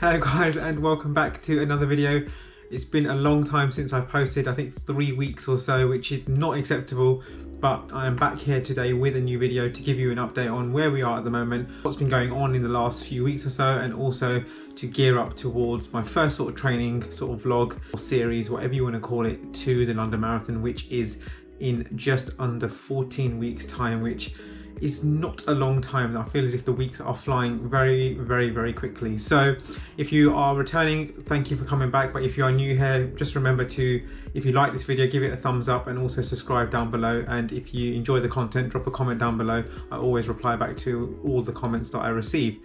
Hello guys, and welcome back to another video. It's been a long time since I've posted, I think 3 weeks or so, which is not acceptable, but I am back here today with a new video to give you an update on where we are at the moment, what's been going on in the last few weeks or so, and also to gear up towards my first sort of training sort of vlog or series, whatever you want to call it, to the London Marathon, which is in just under 14 weeks time, which is not a long time. I feel as if the weeks are flying very quickly. So if you are returning, thank you for coming back, but if you are new here, just remember to, if you like this video, give it a thumbs up and also subscribe down below, and if you enjoy the content, drop a comment down below. I always reply back to all the comments that I receive.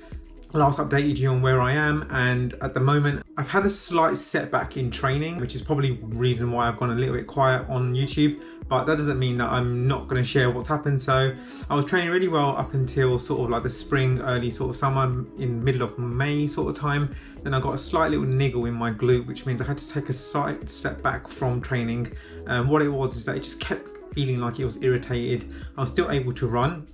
Last updated you on where I am, and at the moment I've had a slight setback in training, which is probably the reason why I've gone a little bit quiet on YouTube, but that doesn't mean that I'm not going to share what's happened. So I was training really well up until sort of like the spring, early sort of summer, in middle of May sort of time. Then I got a slight little niggle in my glute, which means I had to take a slight step back from training. What it was is that it just kept feeling like it was irritated. I was still able to run.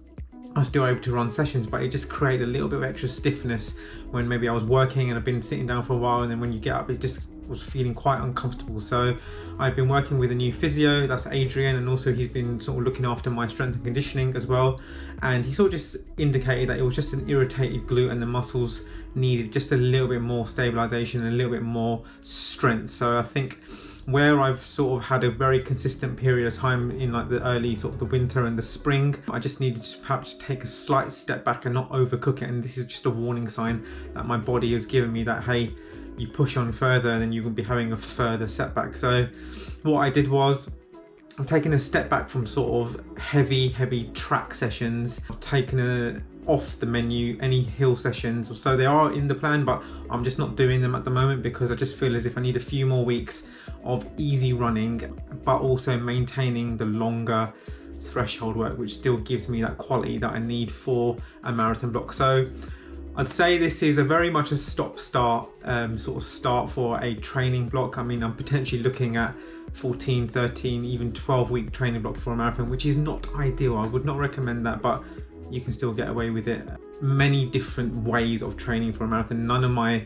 I was still able to run sessions, but it just created a little bit of extra stiffness when maybe I was working and I've been sitting down for a while, and then when you get up it just was feeling quite uncomfortable. So I've been working with a new physio, that's Adrian, and also he's been sort of looking after my strength and conditioning as well, and he sort of just indicated that it was just an irritated glute and the muscles needed just a little bit more stabilization and a little bit more strength. So I think where I've sort of had a very consistent period of time in like the early sort of the winter and the spring, I just needed to perhaps take a slight step back and not overcook it. And this is just a warning sign that my body has given me that, hey, you push on further and then you will be having a further setback. So what I did was, I've taken a step back from sort of heavy track sessions. I've taken off the menu any hill sessions. So they are in the plan, but I'm just not doing them at the moment because I just feel as if I need a few more weeks of easy running, but also maintaining the longer threshold work, which still gives me that quality that I need for a marathon block. So I'd say this is a very much a stop-start sort of start for a training block. I mean, I'm potentially looking at 14, 13, even 12-week training block for a marathon, which is not ideal. I would not recommend that, but you can still get away with it. Many different ways of training for a marathon. None of my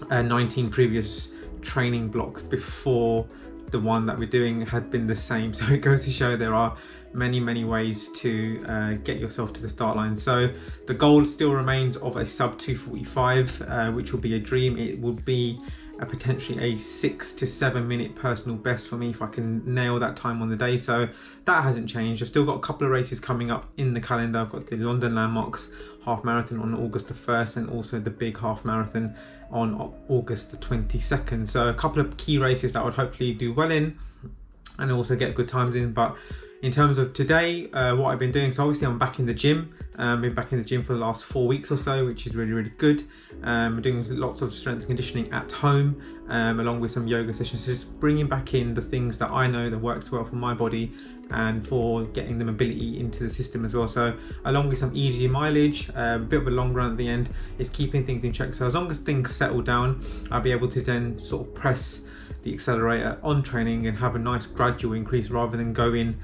19 previous training blocks before the one that we're doing had been the same. So it goes to show there are many ways to get yourself to the start line. So the goal still remains of a sub 2:45, which will be a dream. It will be potentially a 6 to 7 minute personal best for me if I can nail that time on the day. So that hasn't changed. I've still got a couple of races coming up in the calendar. I've got the London Landmarks half marathon on August the 1st, and also the big half marathon on August the 22nd. So a couple of key races that I would hopefully do well in and also get good times in. But in terms of today, what I've been doing, so obviously I'm back in the gym. Been back in the gym for the last 4 weeks or so, which is really good. I'm doing lots of strength and conditioning at home, along with some yoga sessions, just bringing back in the things that I know that works well for my body and for getting the mobility into the system as well. So along with some easy mileage, a bit of a long run at the end, is keeping things in check. So as long as things settle down, I'll be able to then sort of press the accelerator on training and have a nice gradual increase, rather than go in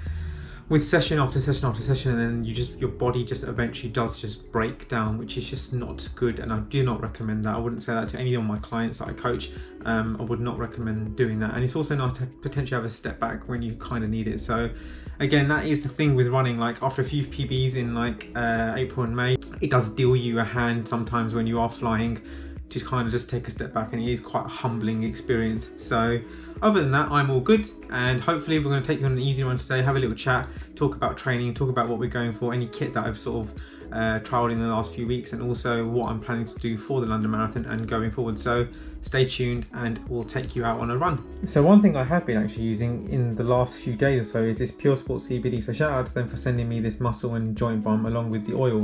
with session after session after session, and then your body just eventually does just break down, which is just not good, and I do not recommend that. I wouldn't say that to any of my clients that I coach. I would not recommend doing that, and it's also nice to potentially have a step back when you kind of need it. So again, that is the thing with running, like after a few PBs in like April and May, it does deal you a hand sometimes when you are flying to kind of just take a step back, and it is quite a humbling experience. So other than that, I'm all good, and hopefully we're going to take you on an easy run today, have a little chat, talk about training, talk about what we're going for, any kit that I've sort of trialed in the last few weeks, and also what I'm planning to do for the London Marathon and going forward. So stay tuned and we'll take you out on a run. So one thing I have been actually using in the last few days or so is this Pure Sport CBD. So shout out to them for sending me this muscle and joint balm along with the oil.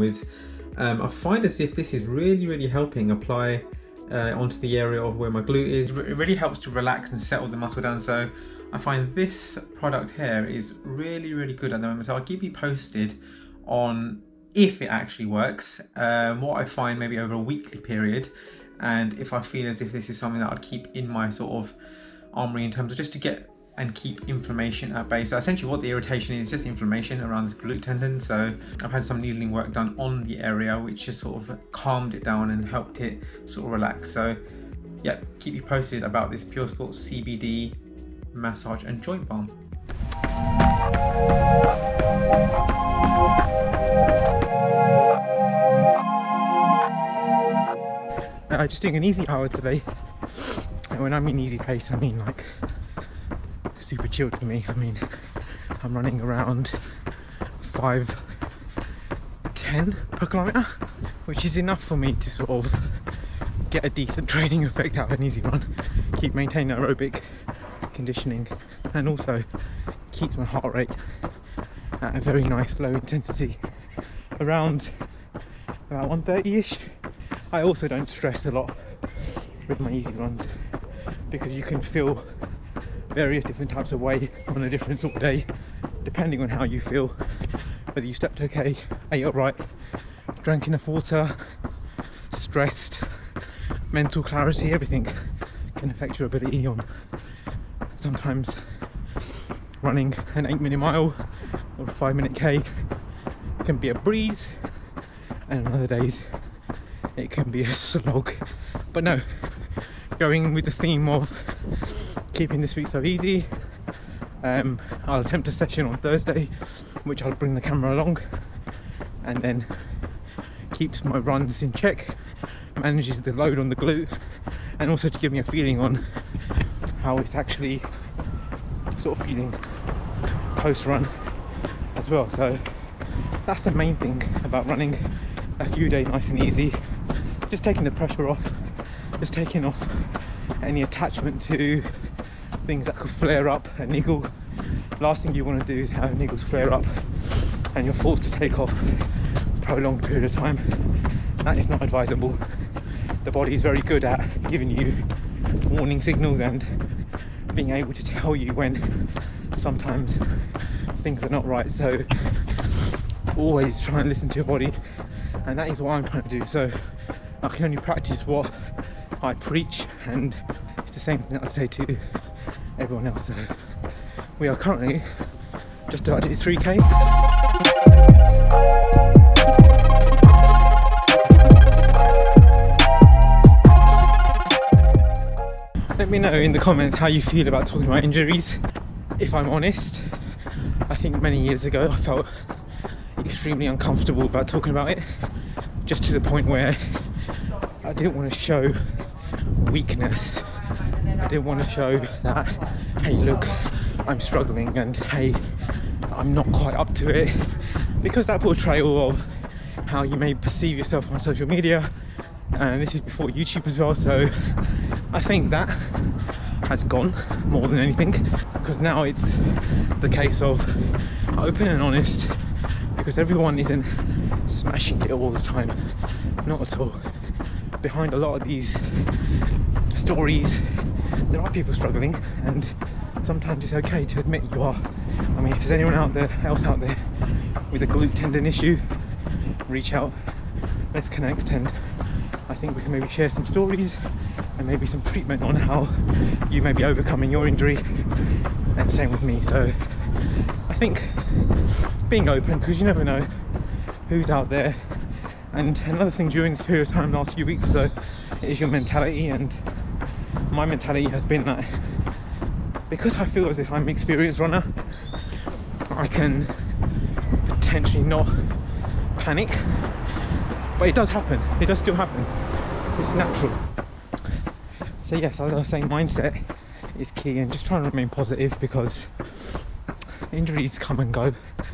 I find as if this is really helping apply onto the area of where my glute is. It really helps to relax and settle the muscle down. So I find this product here is really good at the moment. So I'll keep you posted on if it actually works, what I find maybe over a weekly period, and if I feel as if this is something that I'd keep in my sort of armory in terms of just to get and keep inflammation at bay. So essentially what the irritation is, just inflammation around this glute tendon. So I've had some needling work done on the area which just sort of calmed it down and helped it sort of relax. So yeah, keep you posted about this Pure Sport CBD massage and joint balm. Just doing an easy hour today, and when I mean easy pace, I mean like super chilled for me. I mean, I'm running around 5:10 per kilometre, which is enough for me to sort of get a decent training effect out of an easy run, keep maintaining aerobic conditioning, and also keeps my heart rate at a very nice low intensity, around about 130-ish. I also don't stress a lot with my easy runs because you can feel various different types of way on a different sort of day, depending on how you feel, whether you slept okay, ate alright, drank enough water, stressed, mental clarity. Everything can affect your ability on sometimes running an 8-minute mile or a 5-minute K can be a breeze, and on other days it can be a slog. But no, going with the theme of keeping this week so easy, I'll attempt a session on Thursday which I'll bring the camera along, and then keeps my runs in check, manages the load on the glute, and also to give me a feeling on how it's actually sort of feeling post run as well. So that's the main thing about running a few days nice and easy, just taking the pressure off, just taking off any attachment to things that could flare up and niggle. Last thing you want to do is have niggles flare up and you're forced to take off a prolonged period of time. That is not advisable. The body is very good at giving you warning signals and being able to tell you when sometimes things are not right. So always try and listen to your body, and that is what I'm trying to do. So I can only practice what I preach, and it's the same thing that I say to everyone else. So we are currently just about to hit 3k. Let me know in the comments how you feel about talking about injuries. If I'm honest, I think many years ago I felt extremely uncomfortable about talking about it, just to the point where I didn't want to show weakness. I didn't want to show that, hey look, I'm struggling, and hey, I'm not quite up to it, because that portrayal of how you may perceive yourself on social media, and this is before YouTube as well, so I think that has gone more than anything, because now it's the case of open and honest, because everyone isn't smashing it all the time, not at all. Behind a lot of these stories there are people struggling, and sometimes it's okay to admit you are. I mean, if there's anyone else out there with a glute tendon issue, reach out, let's connect, and I think we can maybe share some stories and maybe some treatment on how you may be overcoming your injury, and same with me. So I think being open, because you never know who's out there. And another thing during this period of time, last few weeks or so, is your mentality. And my mentality has been that because I feel as if I'm an experienced runner, I can potentially not panic. But it does happen, it does still happen, it's natural. So yes, as I was saying, mindset is key, and just trying to remain positive, because injuries come and go.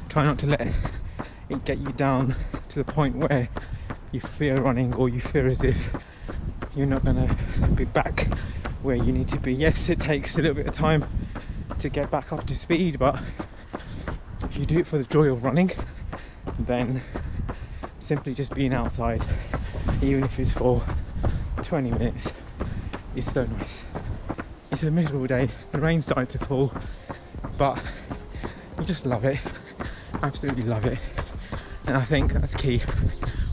Try not to let it get you down to the point where you fear running, or you fear as if you're not going to be back where you need to be. Yes, it takes a little bit of time to get back up to speed, but if you do it for the joy of running, then simply just being outside, even if it's for 20 minutes, is so nice. It's a miserable day, the rain's starting to fall, but you just love it, absolutely love it. And I think that's key,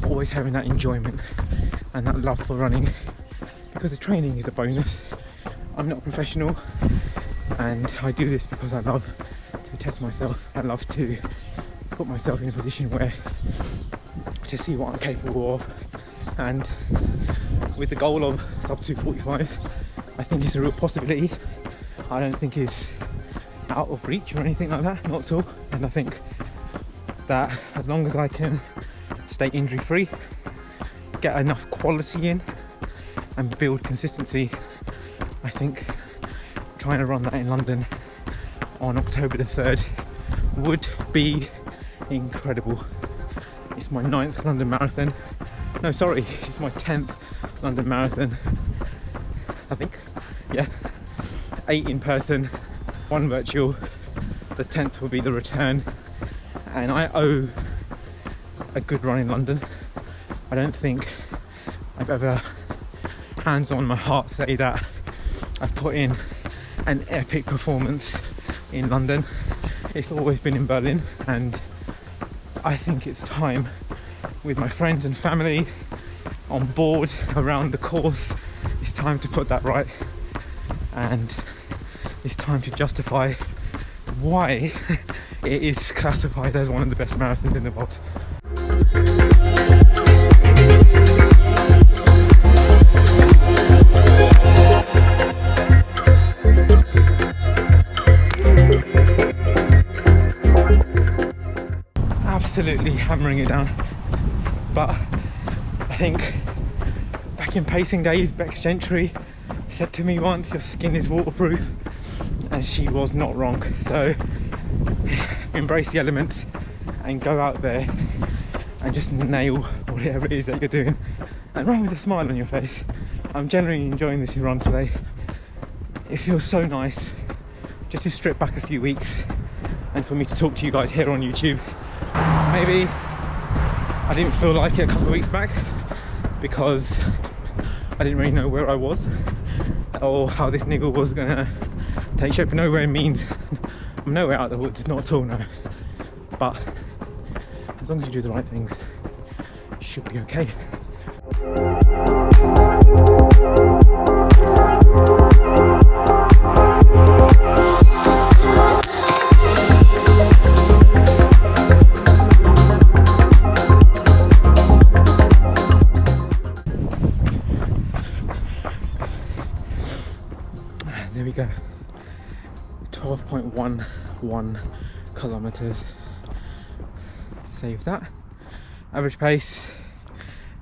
always having that enjoyment and that love for running, because the training is a bonus. I'm not a professional, and I do this because I love to test myself. I love to put myself in a position where to see what I'm capable of, and with the goal of sub 2:45, I think it's a real possibility. I don't think it's out of reach or anything like that, not at all. And I think that as long as I can stay injury free, get enough quality in and build consistency, I think trying to run that in London on October the 3rd would be incredible. It's my 9th London Marathon. No, sorry, it's my 10th London Marathon, I think. Yeah, 8 in person, 1 virtual. The 10th will be the return, and I owe a good run in London. I don't think I've ever, hands on my heart, say that I've put in an epic performance in London. It's always been in Berlin, and I think it's time, with my friends and family on board around the course, it's time to put that right, and it's time to justify why it is classified as one of the best marathons in the world. Absolutely hammering it down, but I think back in pacing days, Bex Gentry said to me once, your skin is waterproof, and she was not wrong. So embrace the elements and go out there and just nail whatever it is that you're doing and run with a smile on your face. I'm genuinely enjoying this run today. It feels so nice just to strip back a few weeks and for me to talk to you guys here on YouTube. Maybe I didn't feel like it a couple of weeks back because I didn't really know where I was or how this niggle was gonna take shape. Nowhere means I'm nowhere out of the woods, not at all, no. But as long as you do the right things, it should be okay. There we go, 12.11 kilometers. Save that. Average pace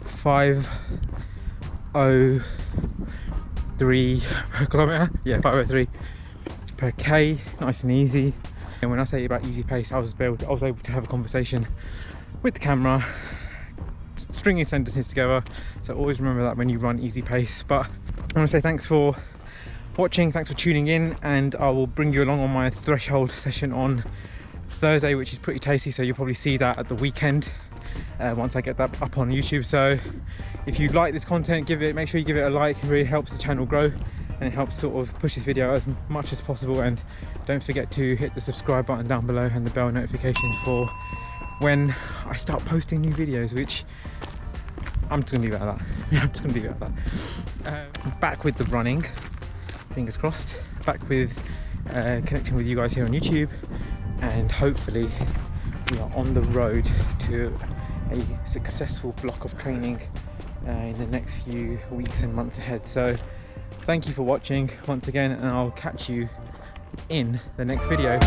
5:03 per kilometer. Yeah, 5:03 per k. Nice and easy. And when I say about easy pace, I was able to have a conversation with the camera, stringing sentences together. So always remember that when you run easy pace. But I want to say thanks for watching, thanks for tuning in, and I will bring you along on my threshold session on Thursday, which is pretty tasty, so you'll probably see that at the weekend once I get that up on YouTube. So if you like this content, make sure you give it a like. It really helps the channel grow and it helps sort of push this video as much as possible. And don't forget to hit the subscribe button down below and the bell notification for when I start posting new videos, which I'm just gonna leave it at that. I'm just gonna leave it at that. Back with the running, fingers crossed, back with connecting with you guys here on YouTube, and hopefully we are on the road to a successful block of training in the next few weeks and months ahead. So thank you for watching once again, and I'll catch you in the next video.